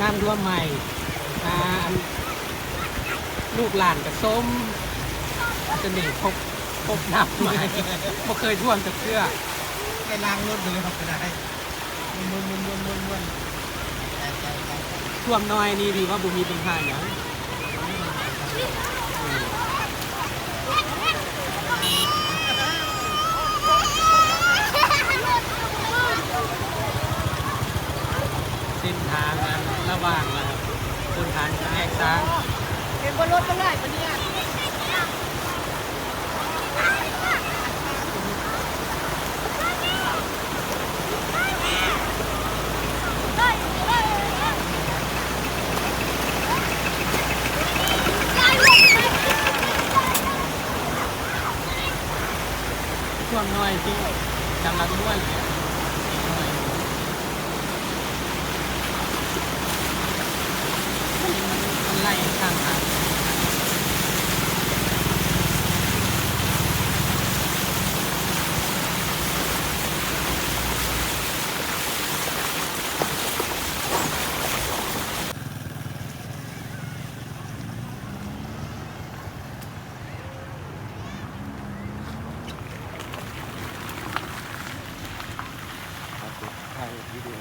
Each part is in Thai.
น้ำท่วมใหม่ลูกหลานกับส้มจะหนีพบน้ำใหม่ไม่เคยท่วมจะเชื่อไปล้างรถเลยครับก็ได้ม้วนท่วมน้อยนี่ดีว่าบุมีเป็นท่าอย่างเส้นทางระหว่างคนทานแยกซ้ายเป็นบนรถก็ได้ปะเนี่ยช่วงน้อยที่กำลังม้วนเลยมันไล่ข้างทางถ่ายวิดีโอ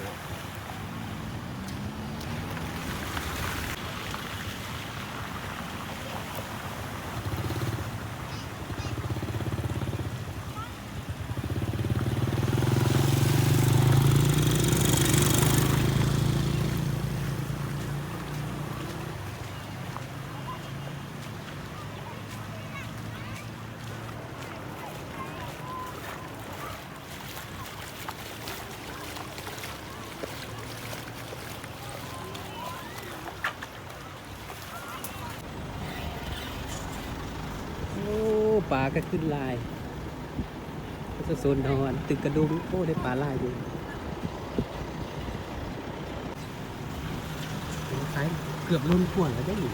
ปลาก็ขึ้นลายก็โซนนอนตึกกระดุมโอ้ได้ปลาลายอยู่คล้ายเกือบรุ่นพ่วงแล้วได้หนิ